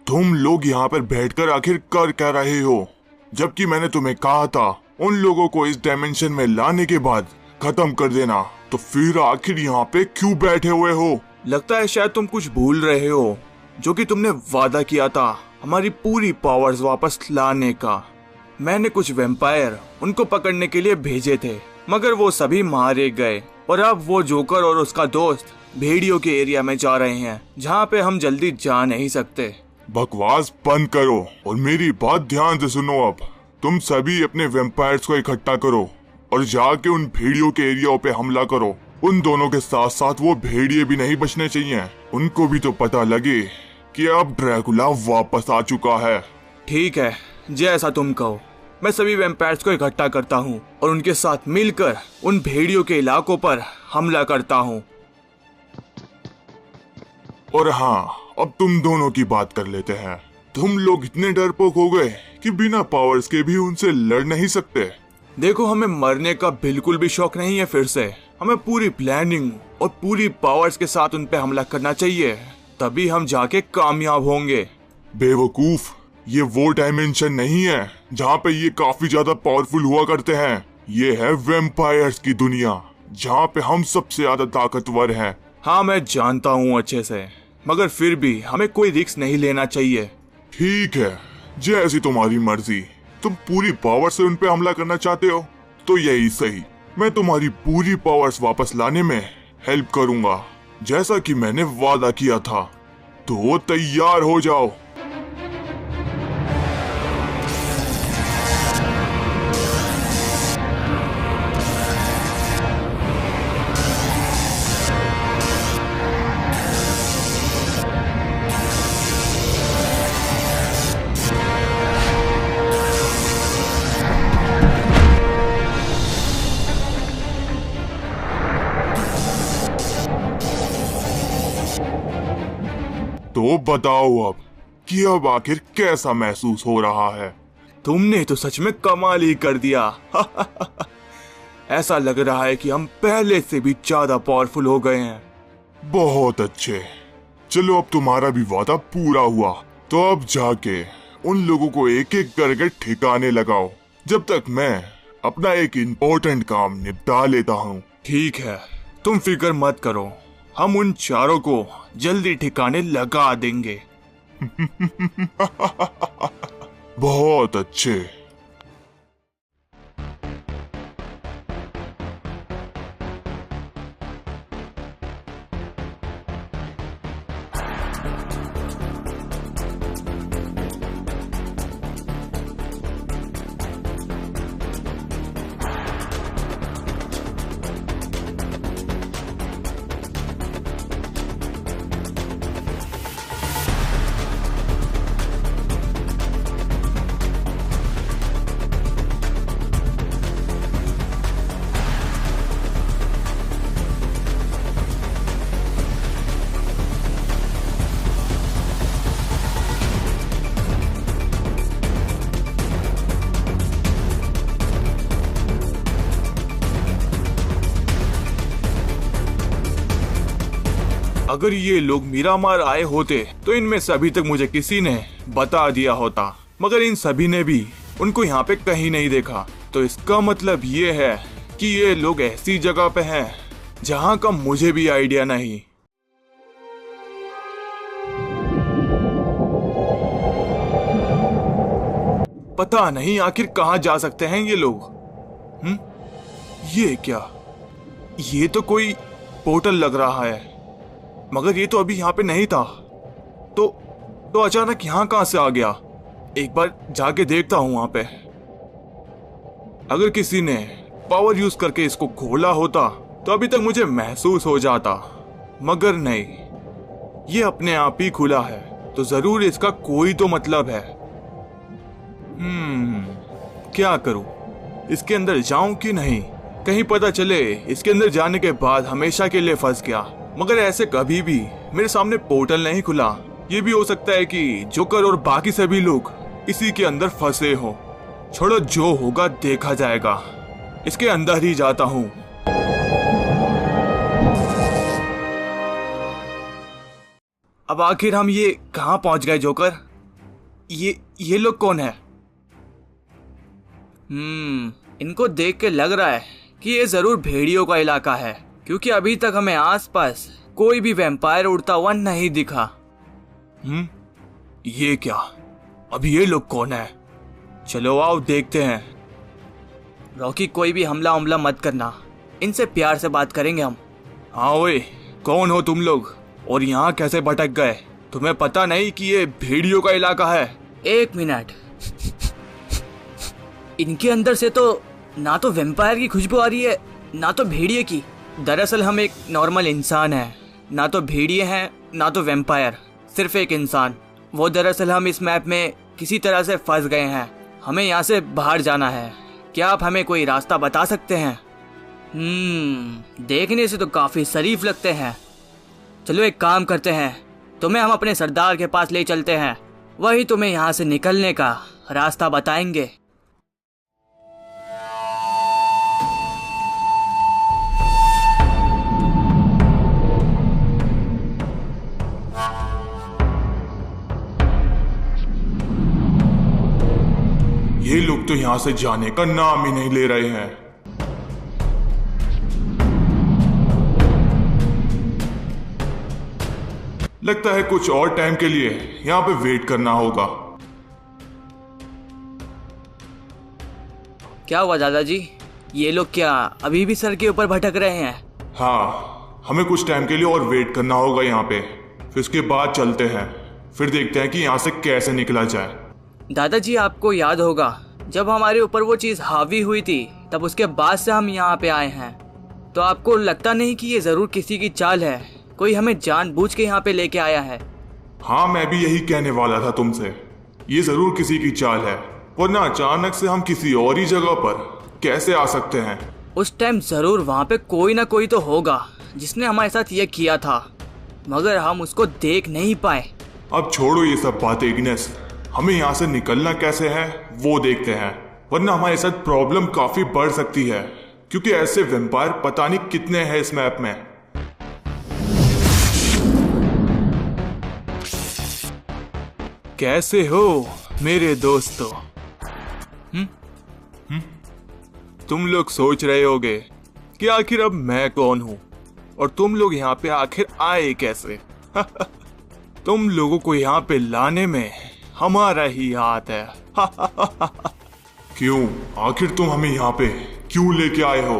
तुम लोग यहाँ पर बैठकर आखिर कर क्या रहे हो, जबकि मैंने तुम्हें कहा था उन लोगों को इस डायमेंशन में लाने के बाद खत्म कर देना। तो फिर आखिर यहाँ पे क्यों बैठे हुए हो? लगता है शायद तुम कुछ भूल रहे हो, जो कि तुमने वादा किया था हमारी पूरी पावर्स वापस लाने का। मैंने कुछ वैम्पायर उनको पकड़ने के लिए भेजे थे, मगर वो सभी मारे गए और अब वो जोकर और उसका दोस्त भेड़ियों के एरिया में जा रहे हैं, जहाँ पे हम जल्दी जा नहीं सकते। बकवास बंद करो और मेरी बात ध्यान से सुनो। अब तुम सभी अपने वैम्पायर्स को इकट्ठा करो और जाके उन भेड़ियों के एरिया पे हमला करो। उन दोनों के साथ साथ वो भेड़िए भी नहीं बचने चाहिए, उनको भी तो पता लगे कि अब ड्रैकुला वापस आ चुका है। ठीक है, जैसा तुम कहो। मैं सभी वैम्पायर्स को इकट्ठा करता हूँ और उनके साथ मिलकर उन भेड़ियों के इलाकों पर हमला करता हूँ। और हाँ, अब तुम दोनों की बात कर लेते हैं। तुम लोग इतने डरपोक हो गए कि बिना पावर्स के भी उनसे लड़ नहीं सकते। देखो, हमें मरने का बिल्कुल भी शौक नहीं है। फिर से हमें पूरी प्लानिंग और पूरी पावर्स के साथ उन पे हमला करना चाहिए, तभी हम जाके कामयाब होंगे। बेवकूफ, ये वो डायमेंशन नहीं है जहाँ पे ये काफी ज्यादा पावरफुल हुआ करते हैं। ये है वैम्पायर्स की दुनिया, जहाँ पे हम सबसे ज्यादा ताकतवर हैं। हाँ, मैं जानता हूँ अच्छे से, मगर फिर भी हमें कोई रिस्क नहीं लेना चाहिए। ठीक है, जैसी तुम्हारी मर्जी। तुम पूरी पावर से उन पे हमला करना चाहते हो तो यही सही। मैं तुम्हारी पूरी पावर्स वापस लाने में हेल्प करूंगा, जैसा कि मैंने वादा किया था। तो तैयार हो जाओ। तो बताओ अब कि अब आखिर कैसा महसूस हो रहा है? तुमने तो सच में कमाल ही कर दिया। ऐसा लग रहा है कि हम पहले से भी ज्यादा पावरफुल हो गए हैं। बहुत अच्छे, चलो अब तुम्हारा भी वादा पूरा हुआ। तो अब जाके उन लोगों को एक एक करके ठिकाने लगाओ, जब तक मैं अपना एक इम्पोर्टेंट काम निपटा लेता हूँ। ठीक है, तुम फिक्र मत करो, हम उन चारों को जल्दी ठिकाने लगा देंगे। बहुत अच्छे। अगर ये लोग मीरामार आए होते तो इनमें से अभी तक मुझे किसी ने बता दिया होता, मगर इन सभी ने भी उनको यहाँ पे कहीं नहीं देखा। तो इसका मतलब ये है कि ये लोग ऐसी जगह पे हैं जहाँ का मुझे भी आइडिया नहीं। पता नहीं आखिर कहाँ जा सकते हैं ये लोग। ये क्या? ये तो कोई पोर्टल लग रहा है, मगर ये तो अभी यहाँ पे नहीं था। तो अचानक यहाँ कहाँ से आ गया? एक बार जाके देखता हूँ वहां पे। अगर किसी ने पावर यूज करके इसको खोला होता तो अभी तक मुझे महसूस हो जाता, मगर नहीं, ये अपने आप ही खुला है, तो जरूर इसका कोई तो मतलब है। क्या करूं? इसके अंदर जाऊं कि नहीं? कहीं पता चले इसके अंदर जाने के बाद हमेशा के लिए फंस गया। मगर ऐसे कभी भी मेरे सामने पोर्टल नहीं खुला। ये भी हो सकता है कि जोकर और बाकी सभी लोग इसी के अंदर फंसे हो। छोड़ो, जो होगा देखा जाएगा। इसके अंदर ही जाता हूँ। अब आखिर हम ये कहाँ पहुंच गए जोकर? ये लोग कौन है? इनको देख के लग रहा है कि ये जरूर भेड़ियों का इलाका है, क्योंकि अभी तक हमें आसपास कोई भी वैम्पायर उड़ता हुआ नहीं दिखा। ये क्या? अभी ये लोग कौन है? चलो आओ देखते हैं। रॉकी, कोई भी हमला मत करना, इनसे प्यार से बात करेंगे हम। हाँ ओए, कौन हो तुम लोग और यहाँ कैसे भटक गए? तुम्हें पता नहीं कि ये भेड़ियों का इलाका है? एक मिनट, इनके अंदर से तो ना तो वैम्पायर की खुशबू आ रही है, ना तो भेड़िए की। दरअसल हम एक नॉर्मल इंसान हैं, ना तो भेड़िए हैं ना तो वैम्पायर, सिर्फ एक इंसान। वो दरअसल हम इस मैप में किसी तरह से फंस गए हैं, हमें यहाँ से बाहर जाना है। क्या आप हमें कोई रास्ता बता सकते हैं? देखने से तो काफी शरीफ लगते हैं। चलो एक काम करते हैं, तुम्हें हम अपने सरदार के पास ले चलते हैं, वही तुम्हें यहाँ से निकलने का रास्ता बताएंगे। ये लोग तो यहाँ से जाने का नाम ही नहीं ले रहे हैं। लगता है कुछ और टाइम के लिए यहाँ पे वेट करना होगा। क्या हुआ दादाजी? ये लोग क्या अभी भी सर के ऊपर भटक रहे हैं? हाँ, हमें कुछ टाइम के लिए और वेट करना होगा यहाँ पे, फिर उसके बाद चलते हैं, फिर देखते हैं कि यहाँ से कैसे निकला जाए। दादाजी, आपको याद होगा जब हमारे ऊपर वो चीज हावी हुई थी, तब उसके बाद से हम यहाँ पे आए हैं। तो आपको लगता नहीं कि ये जरूर किसी की चाल है, कोई हमें जानबूझ के यहाँ पे लेके आया है? हाँ, मैं भी यही कहने वाला था तुमसे, ये जरूर किसी की चाल है, वरना अचानक से हम किसी और ही जगह पर कैसे आ सकते हैं? उस टाइम जरूर वहाँ पे कोई ना कोई तो होगा जिसने हमारे साथ ये किया था, मगर हम उसको देख नहीं पाए। अब छोड़ो ये सब बातें इग्नेस, हमें यहाँ से निकलना कैसे है वो देखते हैं, वरना हमारे साथ प्रॉब्लम काफी बढ़ सकती है, क्योंकि ऐसे वैम्पायर पता नहीं कितने हैं इस मैप में। कैसे हो मेरे दोस्तों? तुम लोग सोच रहे होगे कि आखिर अब मैं कौन हूं और तुम लोग यहाँ पे आखिर आए कैसे? तुम लोगों को यहाँ पे लाने में हमारा ही हाथ है। क्यों? आखिर तुम हमें यहाँ पे क्यों लेके आए हो?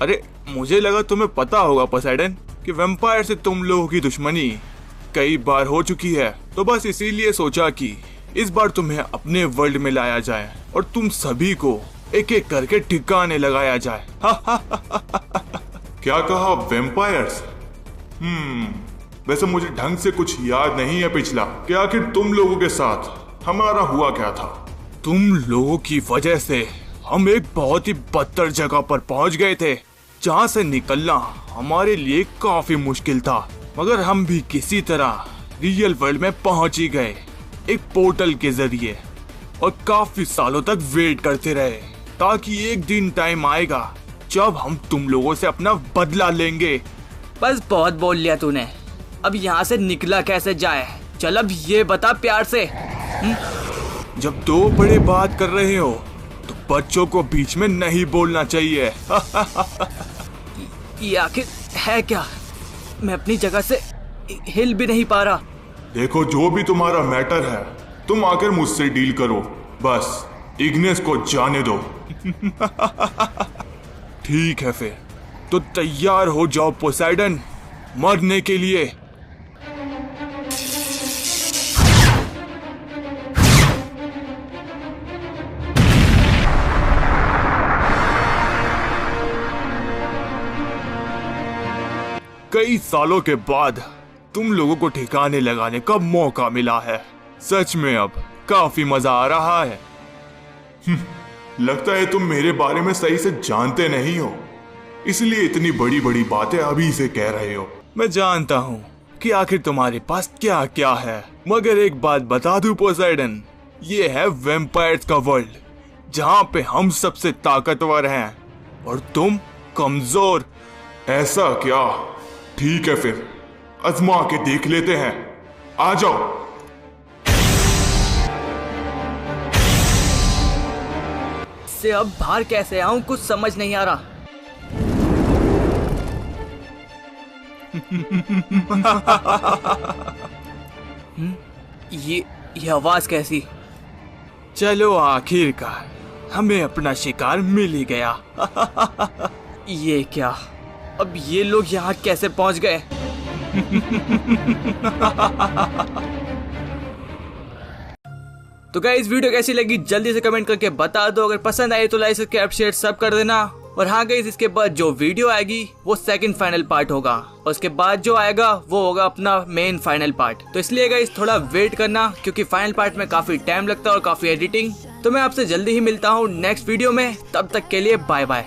अरे मुझे लगा तुम्हें पता होगा पोसेइडन कि वैम्पायर से तुम लोगों की दुश्मनी कई बार हो चुकी है, तो बस इसीलिए सोचा कि इस बार तुम्हें अपने वर्ल्ड में लाया जाए और तुम सभी को एक एक करके ठिकाने लगाया जाए। क्या कहा? वैम्पायर्स? वैसे मुझे ढंग से कुछ याद नहीं है पिछला कि आखिर तुम लोगों के साथ हमारा हुआ क्या था। तुम लोगों की वजह से हम एक बहुत ही बदतर जगह पर पहुंच गए थे, जहां से निकलना हमारे लिए काफी मुश्किल था, मगर हम भी किसी तरह रियल वर्ल्ड में पहुंच ही गए एक पोर्टल के जरिए, और काफी सालों तक वेट करते रहे ताकि एक दिन टाइम आएगा जब हम तुम लोगों से अपना बदला लेंगे। बस बहुत बोल लिया तूने, अब यहाँ से निकला कैसे जाए? चल अब ये बता प्यार से। जब दो बड़े बात कर रहे हो तो बच्चों को बीच में नहीं बोलना चाहिए। ये आखिर है क्या? मैं अपनी जगह से हिल भी नहीं पा रहा। देखो, जो भी तुम्हारा मैटर है तुम आकर मुझसे डील करो, बस इग्नेस को जाने दो। ठीक है, फिर तो तैयार हो जाओ पोसेइडन, मरने के लिए। कई सालों के बाद तुम लोगों को ठिकाने लगाने का मौका मिला है, सच में अब काफी मजा आ रहा है। लगता है तुम मेरे बारे में सही से जानते नहीं हो, इसलिए इतनी बड़ी बड़ी बातें अभी से कह रहे हो। मैं जानता हूँ कि आखिर तुम्हारे पास क्या क्या है, मगर एक बात बता दूं पोसेइडन, ये है वैम्पायर्स का वर्ल्ड, जहाँ पे हम सबसे ताकतवर हैं और तुम कमजोर। ऐसा क्या? ठीक है, फिर आजमा के देख लेते हैं, आ जाओ। से अब बाहर कैसे आऊं, कुछ समझ नहीं आ रहा। ये आवाज कैसी? चलो आखिरकार हमें अपना शिकार मिल ही गया। ये क्या? अब ये लोग यहाँ कैसे पहुंच गए? तो गाइस वीडियो कैसी लगी जल्दी से कमेंट करके बता दो। अगर पसंद आए तो लाइक सब्सक्राइब शेयर सब कर देना। और हाँ गाइस, इसके बाद जो वीडियो आएगी वो सेकंड फाइनल पार्ट होगा और उसके बाद जो आएगा वो होगा अपना मेन फाइनल पार्ट। तो इसलिए गाइस थोड़ा वेट करना, क्योंकि फाइनल पार्ट में काफी टाइम लगता है और काफी एडिटिंग। तो मैं आपसे जल्दी ही मिलता हूँ नेक्स्ट वीडियो में, तब तक के लिए बाय बाय।